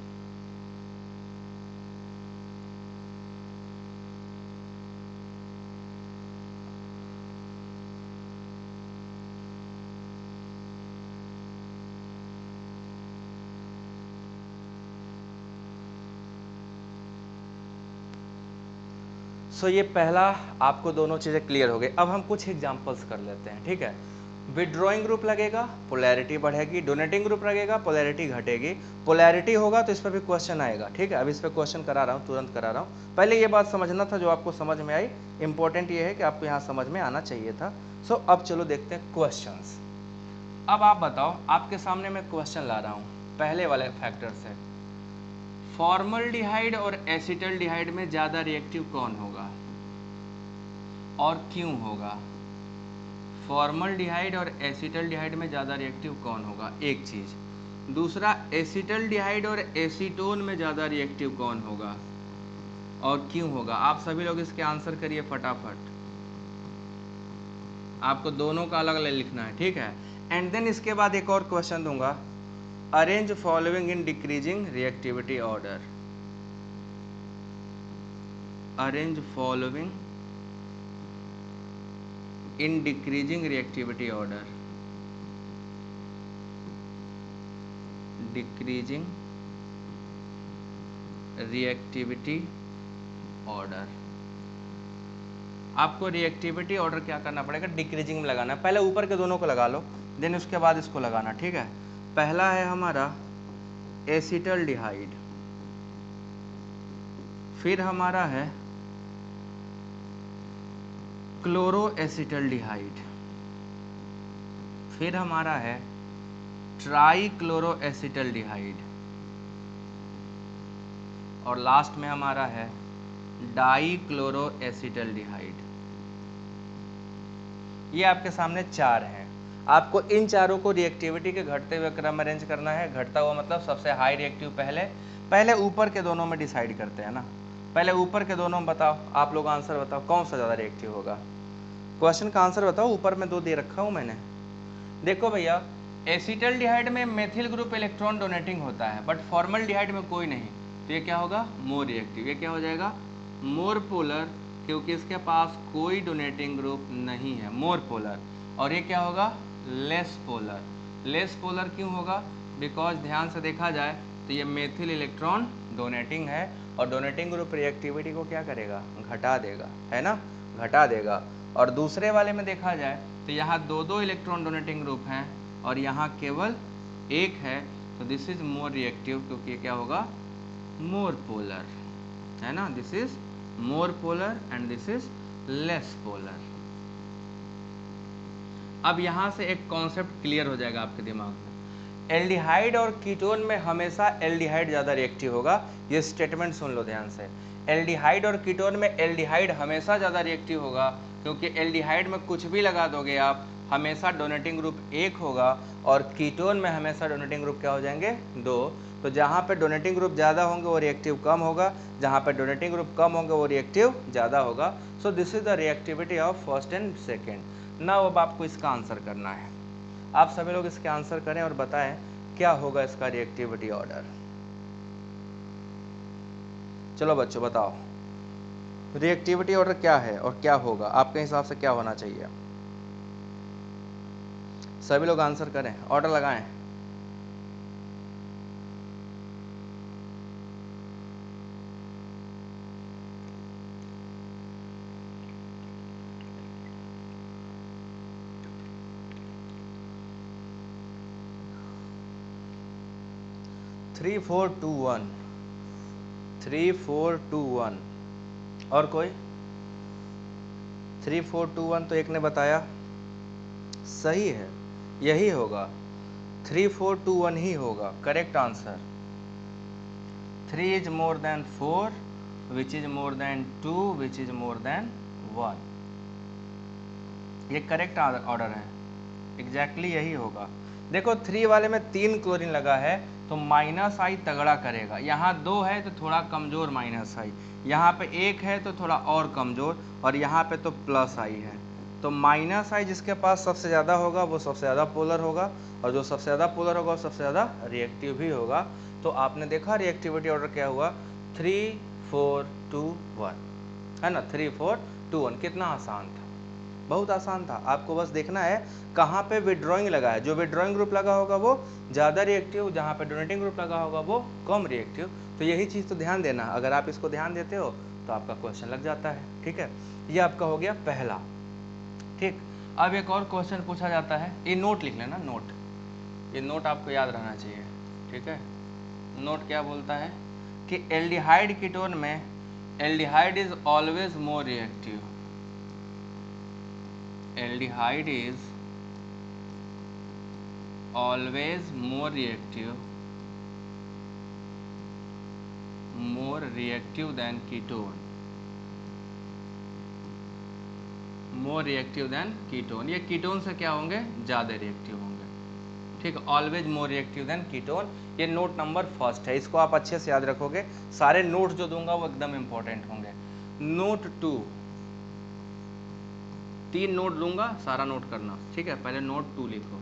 सो ये पहला आपको दोनों चीज़ें क्लियर हो गई। अब हम कुछ एग्जांपल्स कर लेते हैं, ठीक है। विड्रॉइंग ग्रुप लगेगा, पोलैरिटी बढ़ेगी, डोनेटिंग ग्रुप लगेगा, पोलैरिटी घटेगी। पोलैरिटी होगा तो इस पर भी क्वेश्चन आएगा, ठीक है, अब इस पर क्वेश्चन करा रहा हूँ, तुरंत करा रहा हूँ। पहले ये बात समझना था जो आपको समझ में आई, इंपॉर्टेंट ये है कि आपको यहाँ समझ में आना चाहिए था। सो अब चलो देखते हैं क्वेश्चंस। अब आप बताओ, आपके सामने मैं क्वेश्चन ला रहा हूँ पहले वाले फैक्टर से, फॉर्मल्डिहाइड और एसिटल्डिहाइड में ज़्यादा रिएक्टिव कौन होगा और क्यों होगा? फॉर्मल्डिहाइड और एसिटल्डिहाइड में ज़्यादा रिएक्टिव कौन होगा, एक चीज़। दूसरा, एसिटल्डिहाइड और एसीटोन में ज़्यादा रिएक्टिव कौन होगा और क्यों होगा? आप सभी लोग इसके आंसर करिए फटाफट, आपको दोनों का अलग अलग लिखना है, ठीक है। एंड देन इसके बाद एक और क्वेश्चन दूंगा, arrange following in decreasing reactivity order, arrange following in decreasing reactivity order, decreasing reactivity order. आपको रिएक्टिविटी ऑर्डर क्या करना पड़ेगा, डिक्रीजिंग में लगाना है। पहले ऊपर के दोनों को लगा लो, देन उसके बाद इसको लगाना, ठीक है। पहला है हमारा एसिटल्डिहाइड, फिर हमारा है क्लोरोएसिटल्डिहाइड, फिर हमारा है ट्राइक्लोरोएसिटल्डिहाइड, और लास्ट में हमारा है डाइक्लोरोएसिटल्डिहाइड। ये आपके सामने चार हैं। आपको इन चारों को रिएक्टिविटी के घटते हुए क्रम अरेंज करना है। घटता हुआ मतलब सबसे हाई रिएक्टिव पहले ऊपर के दोनों में डिसाइड करते हैं ना। पहले ऊपर के दोनों में बताओ, आप लोग आंसर बताओ कौन सा ज़्यादा रिएक्टिव होगा। क्वेश्चन का आंसर बताओ, ऊपर में दो दे रखा हूँ मैंने। देखो भैया, एसिटल्डिहाइड में मेथिल ग्रुप इलेक्ट्रॉन डोनेटिंग होता है, बट फॉर्मल्डिहाइड में कोई नहीं, तो ये क्या होगा, मोर रिएक्टिव। ये क्या हो जाएगा, मोर पोलर, क्योंकि इसके पास कोई डोनेटिंग ग्रुप नहीं है, मोर पोलर। और ये क्या होगा, लेस पोलर। लेस पोलर क्यों होगा, बिकॉज ध्यान से देखा जाए तो ये मेथिल इलेक्ट्रॉन डोनेटिंग है, और डोनेटिंग ग्रुप रिएक्टिविटी को क्या करेगा, घटा देगा, है ना, घटा देगा। और दूसरे वाले में देखा जाए तो यहाँ दो दो इलेक्ट्रॉन डोनेटिंग ग्रुप हैं और यहाँ केवल एक है, तो दिस इज मोर रिएक्टिव, क्योंकि ये क्या होगा, मोर पोलर, है ना। This is more polar and this is less polar. अब यहां से एक कॉन्सेप्ट क्लियर हो जाएगा आपके दिमाग में, एल्डिहाइड और कीटोन में हमेशा एल्डिहाइड ज़्यादा रिएक्टिव होगा। ये स्टेटमेंट सुन लो ध्यान से, एल्डिहाइड और कीटोन में एल्डिहाइड हमेशा ज़्यादा रिएक्टिव होगा, क्योंकि एल्डिहाइड में कुछ भी लगा दोगे आप, हमेशा डोनेटिंग ग्रुप 1 होगा, और कीटोन में हमेशा डोनेटिंग ग्रुप क्या हो जाएंगे, 2। तो जहाँ पे डोनेटिंग ग्रुप ज़्यादा होंगे वो रिएक्टिव कम होगा, जहाँ पे डोनेटिंग ग्रुप कम होंगे वो रिएक्टिव ज़्यादा होगा। So this is the reactivity of first and second. Now अब आपको इसका आंसर करना है। आप सभी लोग इसके आंसर करें और बताएं क्या होगा इसका रिएक्टिविटी ऑर्डर। चलो बच्चों बताओ, रिएक्टिविटी ऑर्डर क्या है और क्या होगा, आपके हिसाब से क्या होना चाहिए। सभी लोग आंसर करें, ऑर्डर लगाएं। Three four two one, 3 4 2 1। और कोई? 3 4 2 1 तो एक ने बताया, सही है, यही होगा, 3 4 2 1 ही होगा correct answer. 3 is more than 4, which is more than 2, which is more than 1। ये करेक्ट ऑर्डर है, एग्जैक्टली यही होगा। देखो 3 वाले में 3 क्लोरीन लगा है तो माइनस आई तगड़ा करेगा, यहाँ 2 है तो थोड़ा कमजोर माइनस आई, यहाँ पे 1 है तो थोड़ा और कमजोर, और यहाँ पे तो प्लस आई है। तो माइनस आई जिसके पास सबसे ज़्यादा होगा वो सबसे ज़्यादा पोलर होगा, और जो सबसे ज़्यादा पोलर होगा वो सबसे ज़्यादा रिएक्टिव भी होगा। तो आपने देखा रिएक्टिविटी ऑर्डर क्या हुआ, 3 4 2 1, है ना। 3 4 2 1 कितना आसान था, बहुत आसान था। आपको बस देखना है कहाँ पे विड्रॉइंग लगा है, जो विड्रॉइंग ग्रुप लगा होगा वो ज़्यादा रिएक्टिव, जहाँ पे डोनेटिंग ग्रुप लगा होगा वो कम रिएक्टिव। तो यही चीज़ तो ध्यान देना, अगर आप इसको ध्यान देते हो तो आपका क्वेश्चन लग जाता है। ठीक है, ये आपका हो गया पहला। ठीक, अब एक और क्वेश्चन पूछा जाता है, ये नोट लिख लेना, नोट, ये नोट आपको याद रहना चाहिए। ठीक है, नोट क्या बोलता है कि एल्डिहाइड कीटोन में aldehyde is always more reactive, aldehyde is always more reactive then ketone, more reactive then ketone. ये कीटोन से क्या होंगे, ज़्यादा रिएक्टिव होंगे। ठीक है, always more reactive then ketone, ये नोट नंबर फर्स्ट है, इसको आप अच्छे से याद रखोगे। सारे नोट जो दूंगा वो एकदम इंपॉर्टेंट होंगे। नोट 2, 3 नोट दूंगा, सारा नोट करना। ठीक है, पहले नोट 2 लिखो।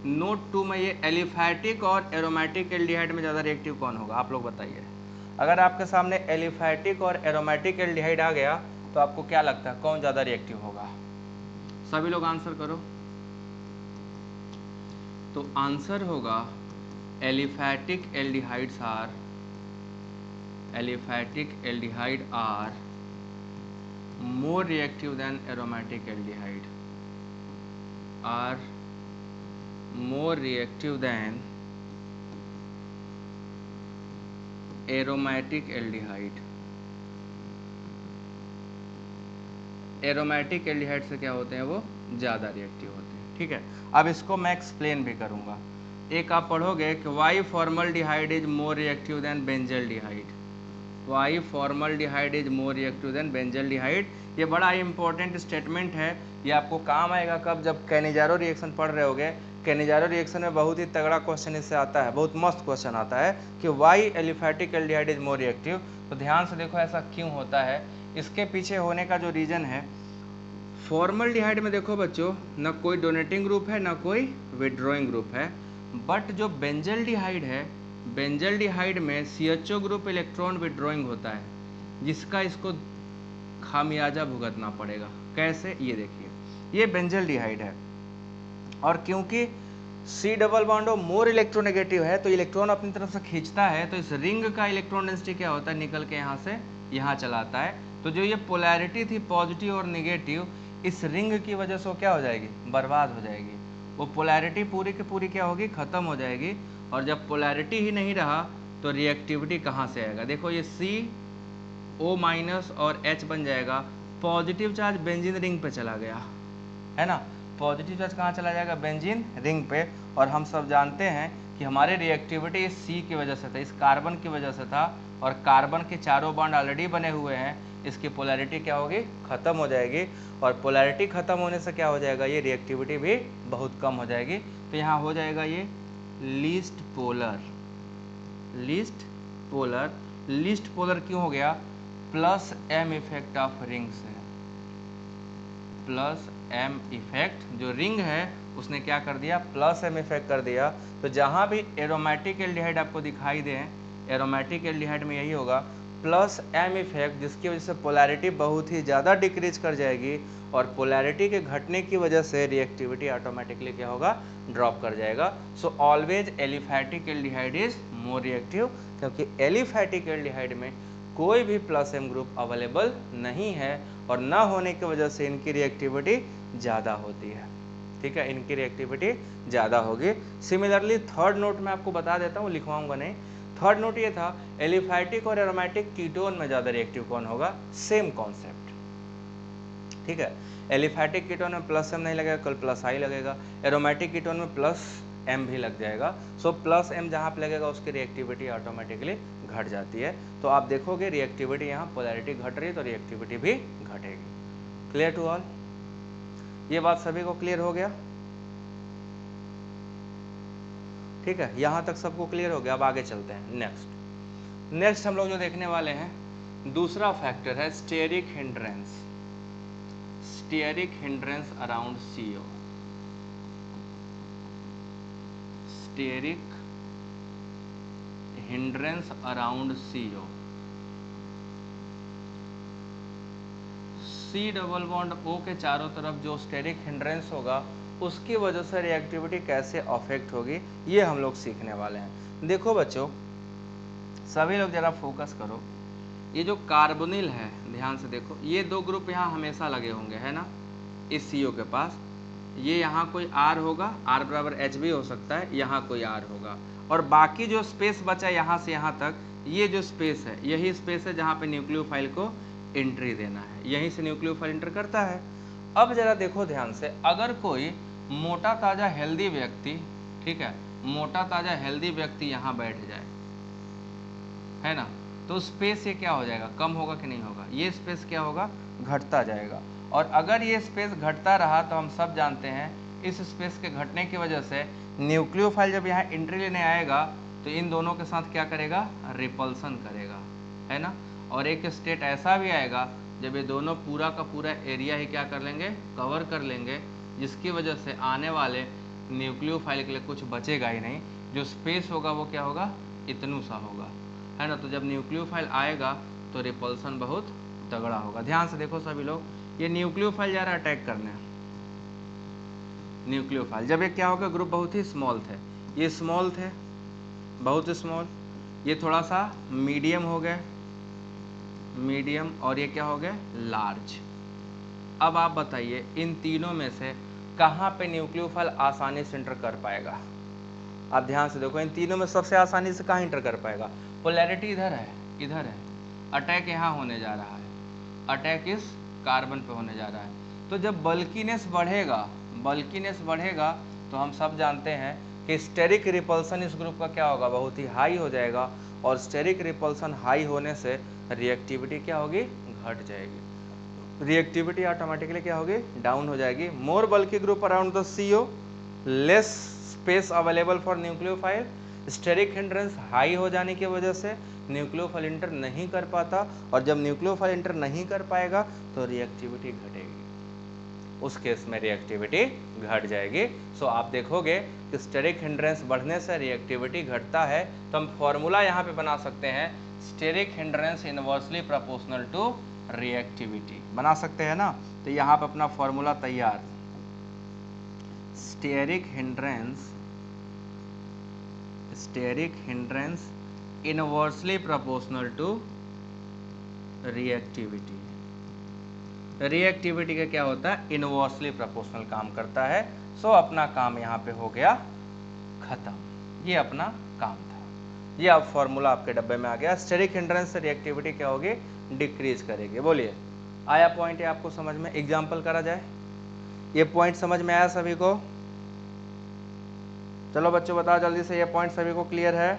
नोट 2 में ये एलिफैटिक और एरोमेटिक एल्डिहाइड में ज़्यादा रिएक्टिव कौन होगा, आप लोग बताइए। अगर आपके सामने एलिफैटिक और एरोमेटिक एल्डिहाइड आ गया तो आपको क्या लगता है कौन ज़्यादा रिएक्टिव होगा, सभी लोग आंसर करो। तो आंसर होगा aliphatic aldehydes are, aliphatic aldehyde are more reactive than aromatic aldehyde, are more reactive than aromatic aldehyde. Aromatic aldehyde से क्या होते हैं, वो ज़्यादा रिएक्टिव होते हैं। ठीक है, अब इसको मैं एक्सप्लेन भी करूँगा। एक आप पढ़ोगे कि why formaldehyde is more reactive than benzaldehyde, why formaldehyde is more reactive than benzaldehyde. ये बड़ा इंपॉर्टेंट स्टेटमेंट है, ये आपको काम आएगा कब, जब कैनिजारो रिएक्शन पढ़ रहे होगे। कैनिजारो रिएक्शन में बहुत ही तगड़ा क्वेश्चन इससे आता है, बहुत मस्त क्वेश्चन आता है कि why aliphatic aldehyde is more reactive. तो ध्यान से देखो ऐसा क्यों होता है, इसके पीछे होने का जो रीज़न है, फॉर्मल्डिहाइड में देखो बच्चों ना कोई डोनेटिंग ग्रुप है ना कोई विड्रॉइंग ग्रुप है, बट जो बेंजल्डिहाइड है, बेंजल्डिहाइड में CHO ग्रुप इलेक्ट्रॉन विड्रॉइंग होता है, जिसका इसको खामियाजा भुगतना पड़ेगा। कैसे, ये देखिए, ये बेंजल्डिहाइड है और क्योंकि C double bond more electronegative है तो इलेक्ट्रॉन अपनी तरफ से खींचता है, तो इस रिंग का इलेक्ट्रॉन डेंसिटी क्या होता है, निकल के यहाँ से यहाँ चलाता है। तो जो ये पोलैरिटी थी पॉजिटिव और निगेटिव, इस रिंग की वजह से वो क्या हो जाएगी, बर्बाद हो जाएगी। वो पोलैरिटी पूरी की पूरी क्या होगी, खत्म हो जाएगी। और जब पोलैरिटी ही नहीं रहा तो रिएक्टिविटी कहाँ से आएगा, देखो ये CO माइनस और H बन जाएगा, पॉजिटिव चार्ज बेंजीन रिंग पे चला गया, है ना। पॉजिटिव चार्ज कहाँ चला जाएगा, बेंजीन रिंग पे। और हम सब जानते हैं कि हमारे रिएक्टिविटी इस C की वजह से था, इस कार्बन की वजह से था, और कार्बन के चारों बॉन्ड ऑलरेडी बने हुए हैं, इसकी पोलैरिटी क्या होगी, खत्म हो जाएगी। और पोलैरिटी खत्म होने से क्या हो जाएगा, ये रिएक्टिविटी भी बहुत कम हो जाएगी। तो यहाँ हो जाएगा ये least polar. Least polar, least polar क्यों हो गया, plus M effect of rings है, प्लस M इफेक्ट, जो रिंग है उसने क्या कर दिया, प्लस M इफेक्ट कर दिया। तो जहाँ भी एरोमेटिक एल्डिहाइड आपको दिखाई दे, एरोमेटिक एल्डिहाइड में यही होगा, प्लस M इफेक्ट, जिसकी वजह से पोलैरिटी बहुत ही ज़्यादा डिक्रीज कर जाएगी, और पोलैरिटी के घटने की वजह से रिएक्टिविटी ऑटोमेटिकली क्या होगा, ड्रॉप कर जाएगा। So always aliphatic aldehyde is more reactive, क्योंकि एलिफैटिक एल्डिहाइड में कोई भी प्लस M ग्रुप अवेलेबल नहीं है, और ना होने की वजह से इनकी रिएक्टिविटी ज़्यादा होती है, ठीक है, इनकी रिएक्टिविटी ज़्यादा होगी। सिमिलरली थर्ड नोट में आपको बता देता हूँ, लिखवाऊंगा नहीं। थर्ड नोट ये था, एलिफैटिक और एरोमेटिक कीटोन में ज़्यादा रिएक्टिव कौन होगा, सेम कॉन्सेप्ट, ठीक है। एलिफैटिक कीटोन में प्लस M नहीं लगेगा, कल प्लस I लगेगा। एरोमेटिक कीटोन में प्लस M भी लग जाएगा। सो प्लस M जहाँ पे लगेगा उसकी रिएक्टिविटी ऑटोमेटिकली घट जाती है। तो आप देखोगे रिएक्टिविटी यहाँ पोलैरिटी घट रही है तो रिएक्टिविटी भी घटेगी। क्लियर टू ऑल, ये बात सभी को क्लियर हो गया, ठीक है, यहाँ तक सबको क्लियर हो गया। अब आगे चलते हैं। नेक्स्ट हम लोग जो देखने वाले हैं, दूसरा फैक्टर है steric hindrance. Steric hindrance around CO, steric hindrance around CO। C double bond O के चारों तरफ जो स्टेरिक हिंड्रेंस होगा उसकी वजह से रिएक्टिविटी कैसे अफेक्ट होगी, ये हम लोग सीखने वाले हैं। देखो बच्चों, सभी लोग जरा फोकस करो, ये जो कार्बोनिल है ध्यान से देखो, ये दो ग्रुप यहाँ हमेशा लगे होंगे, है ना, इस CO के पास। ये यहाँ कोई R होगा, R बराबर H भी हो सकता है, यहाँ कोई R होगा, और बाकी जो स्पेस बचा यहाँ से यहाँ तक, ये जो स्पेस है यही स्पेस है जहाँ पे न्यूक्लियोफाइल को एंट्री देना है, यहीं से न्यूक्लियोफाइल एंटर करता है। अब जरा देखो ध्यान से, अगर कोई मोटा ताज़ा हेल्दी व्यक्ति, ठीक है, मोटा ताज़ा हेल्दी व्यक्ति यहाँ बैठ जाए, है ना, तो स्पेस ये क्या हो जाएगा, कम होगा कि नहीं होगा, ये स्पेस क्या होगा, घटता जाएगा। और अगर ये स्पेस घटता रहा तो हम सब जानते हैं इस स्पेस के घटने की वजह से न्यूक्लियोफाइल जब यहाँ एंट्री लेने आएगा तो इन दोनों के साथ क्या करेगा, रिपल्सन करेगा, है ना। और एक स्टेट ऐसा भी आएगा जब ये दोनों पूरा का पूरा एरिया ही क्या कर लेंगे, कवर कर लेंगे, जिसकी वजह से आने वाले न्यूक्लियोफाइल के लिए कुछ बचेगा ही नहीं, जो स्पेस होगा वो क्या होगा, इतनू सा होगा, है ना। तो जब न्यूक्लियोफाइल आएगा तो रिपल्सन बहुत तगड़ा होगा। ध्यान से देखो सभी लोग, ये न्यूक्लियोफाइल जा रहा है अटैक करने, न्यूक्लियोफाइल, जब ये क्या होगा, ग्रुप बहुत ही स्मॉल थे, ये स्मॉल थे, बहुत स्मॉल, ये थोड़ा सा मीडियम हो गए, मीडियम, और ये क्या हो गए, लार्ज। अब आप बताइए इन तीनों में से कहाँ पे न्यूक्लियोफाइल आसानी से एंटर कर पाएगा। आप ध्यान से देखो, इन तीनों में सबसे आसानी से कहाँ एंटर कर पाएगा, पोलैरिटी इधर है, इधर है, अटैक यहाँ होने जा रहा है, अटैक इस कार्बन पे होने जा रहा है। तो जब बल्कीनेस बढ़ेगा, बल्कीनेस बढ़ेगा तो हम सब जानते हैं कि स्टेरिक रिपल्सन इस ग्रुप का क्या होगा, बहुत ही हाई हो जाएगा, और स्टेरिक रिपल्सन हाई होने से रिएक्टिविटी क्या होगी, घट जाएगी, रिएक्टिविटी ऑटोमेटिकली क्या होगी, डाउन हो जाएगी। More bulky group around the CO, less space available for nucleophile, steric hindrance high हो जाने की वजह से न्यूक्लियोफाइल इंटर नहीं कर पाता, और जब न्यूक्लियोफाइल इंटर नहीं कर पाएगा तो रिएक्टिविटी घटेगी, उस केस में रिएक्टिविटी घट जाएगी। सो आप देखोगे कि स्टेरिक हिंड्रेंस बढ़ने से रिएक्टिविटी घटता है, तो हम फॉर्मूला यहाँ पे बना सकते हैं, steric hindrance inversely proportional to reactivity, बना सकते हैं ना। तो यहाँ पे अपना फॉर्मूला तैयार, steric hindrance inversely proportional to reactivity. Reactivity का क्या होता है, इनवर्सली प्रोपोर्शनल काम करता है सो अपना काम यहाँ पे हो गया खत्म। ये अपना काम था। ये अब फॉर्मूला आपके डब्बे में आ गया। स्टेरिक हिंड्रेंस से रिएक्टिविटी क्या होगी, डिक्रीज करेगी। बोलिए आया पॉइंट है आपको समझ में? एग्जाम्पल करा जाए। ये पॉइंट समझ में आया सभी को? चलो बच्चों बताओ जल्दी से, ये पॉइंट सभी को क्लियर है?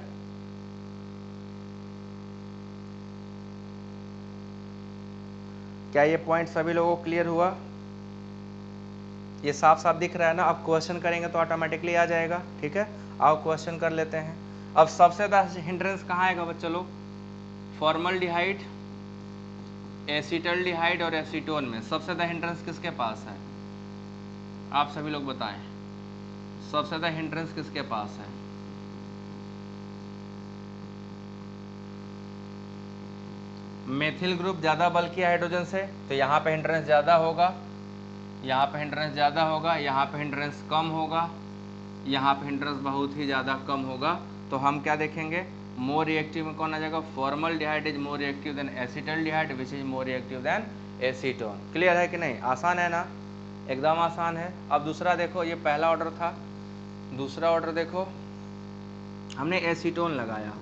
क्या ये पॉइंट सभी लोगों को क्लियर हुआ? ये साफ साफ दिख रहा है ना? अब क्वेश्चन करेंगे तो ऑटोमेटिकली आ जाएगा। ठीक है, आओ क्वेश्चन कर लेते हैं। अब सबसे ज्यादा हिंड्रेंस कहाँ आएगा बच्चों लोग? फॉर्मल्डिहाइड, एसीटल्डिहाइड और एसीटोन में सबसे ज्यादा हिंड्रेंस किसके पास है? आप सभी लोग बताएं, सबसे ज्यादा हिंड्रेंस किसके पास है? मेथिल ग्रुप ज्यादा बल्कि हाइड्रोजन से, तो यहाँ पे हिंड्रेंस ज्यादा होगा, यहाँ पे हिंड्रेंस ज्यादा होगा, यहाँ पे हिंड्रेंस कम होगा, यहाँ पे हिंड्रेंस बहुत ही ज्यादा कम होगा। तो हम क्या देखेंगे, मोर रिएक्टिव में कौन आ जाएगा? Formaldehyde is more reactive then acetaldehyde which is more reactive then acetone. Clear है कि नहीं? आसान है ना? एकदम आसान है। अब दूसरा देखो, ये पहला ऑर्डर था, दूसरा ऑर्डर देखो, हमने एसीटोन लगाया,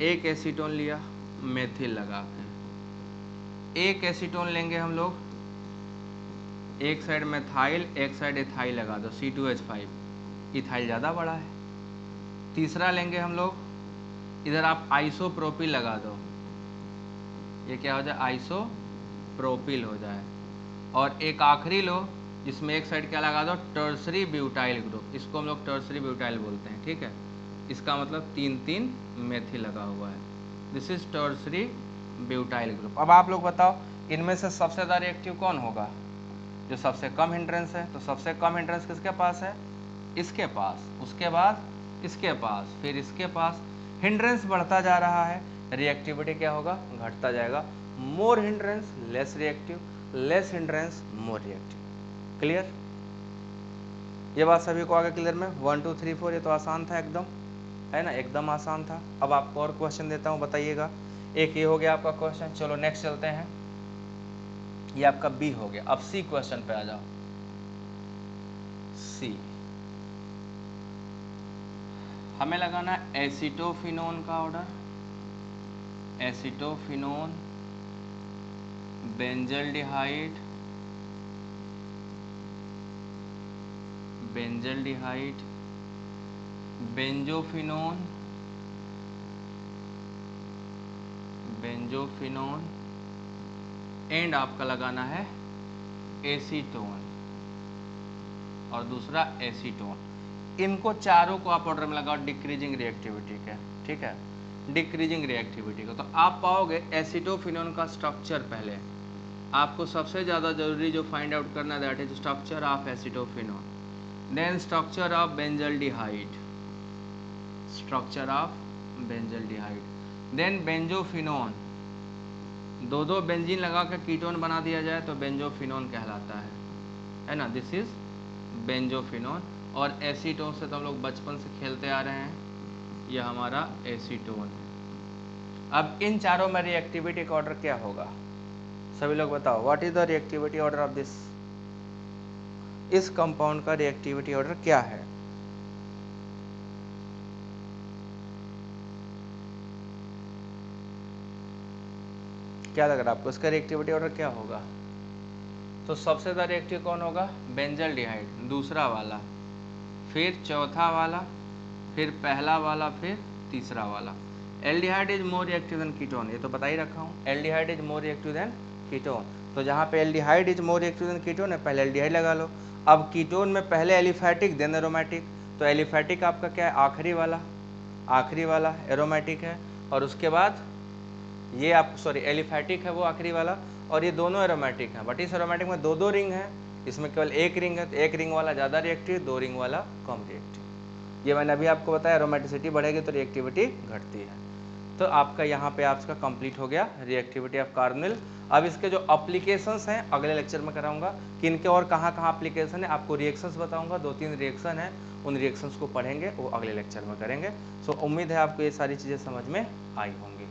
एक एसीटोन लिया मेथिल लगा के, एक एसीटोन लेंगे हम लोग, एक साइड मेथाइल एक साइड एथाइल लगा दो, C2H5, इथाइल ज़्यादा बड़ा है। तीसरा लेंगे हम लोग, इधर आप आइसोप्रोपिल लगा दो, ये क्या हो जाए? आइसोप्रोपिल हो जाए। और एक आखिरी लो, जिसमें एक साइड क्या लगा दो? टर्सरी ब्यूटाइल ग्रुप, इसको हम लोग टर्सरी ब्यूटाइल बोलते हैं। ठीक है, इसका मतलब 3-3 मेथिल लगा हुआ है। This is tertiary butyl group. अब आप लोग बताओ, इनमें से सबसे ज़्यादा रिएक्टिव कौन होगा? जो सबसे कम हिंड्रेंस है। तो सबसे कम हिंड्रेंस किसके पास है? इसके पास, उसके बाद इसके पास, फिर इसके पास। हिंड्रेंस बढ़ता जा रहा है, रिएक्टिविटी क्या होगा? घटता जाएगा। More hindrance less reactive, less hindrance more reactive. Clear? ये बात सभी को आगे क्लियर में? 1 2 3 4 ये तो आसान था एकदम, है ना? एकदम आसान था। अब आपको और क्वेश्चन देता हूँ, बताइएगा। एक ये हो गया आपका क्वेश्चन। चलो नेक्स्ट चलते हैं, ये आपका बी हो गया। अब सी क्वेश्चन पे आ जाओ। सी हमें लगाना है एसीटोफिनोन का order, acetophenone, benzaldehyde, benzaldehyde, benzophenone, benzophenone and आपका लगाना है एसीटोन और दूसरा एसीटोन। इनको चारों को आप ऑर्डर में लगाओ डिक्रीजिंग रिएक्टिविटी के। ठीक है, डिक्रीजिंग रिएक्टिविटी को। तो आप पाओगे एसीटोफिनोन का स्ट्रक्चर पहले आपको सबसे ज़्यादा जरूरी जो फाइंड आउट करना, that is structure of acetophenone, then structure of benzaldehyde, structure of benzaldehyde, then benzophenone. दो दो बेंजीन लगा कर कीटोन बना दिया जाए तो बेंजोफिनोन कहलाता है ना? This is benzophenone. और एसीटोन से तो हम लोग बचपन से खेलते आ रहे हैं, यह हमारा एसीटोन है। अब इन चारों में रिएक्टिविटी का ऑर्डर क्या होगा? सभी लोग बताओ, what is the reactivity order of this? इस कंपाउंड का रिएक्टिविटी ऑर्डर क्या है? क्या लग रहा है आपको, इसका रिएक्टिविटी ऑर्डर क्या होगा? तो सबसे ज़्यादा रिएक्टिव कौन होगा? बेंजल्डिहाइड, दूसरा वाला, फिर चौथा वाला, फिर पहला वाला, फिर तीसरा वाला। Aldehyde is more reactive then ketone, ये तो बता ही रखा हूँ। Aldehyde is more reactive then ketone. तो जहाँ पे aldehyde is more reactive then ketone है, पहले एल्डिहाइड लगा लो। अब कीटोन में पहले एलिफैटिक देन एरोमेटिक, तो एलिफैटिक आपका क्या है? आखिरी वाला, आखिरी वाला एरोमेटिक है। और उसके बाद ये आप एलिफैटिक है वो आखिरी वाला, और ये दोनों एरोमेटिक हैं। बट इस एरोमेटिक में दो दो रिंग है, इसमें केवल एक रिंग है, तो एक रिंग वाला ज़्यादा रिएक्टिव, दो रिंग वाला कम रिएक्टिव। ये मैंने अभी आपको बताया, एरोमेटिसिटी बढ़ेगी तो रिएक्टिविटी घटती है। तो आपका यहाँ पे आपका कंप्लीट हो गया रिएक्टिविटी ऑफ कार्बोनिल। अब इसके जो एप्लीकेशंस हैं अगले लेक्चर में कराऊंगा कि इनके और कहाँ कहाँ एप्लीकेशन है। आपको रिएक्शंस बताऊंगा, 2-3 रिएक्शन है, उन रिएक्शंस को पढ़ेंगे, वो अगले लेक्चर में करेंगे। सो उम्मीद है आपको ये सारी चीज़ें समझ में आई होंगी।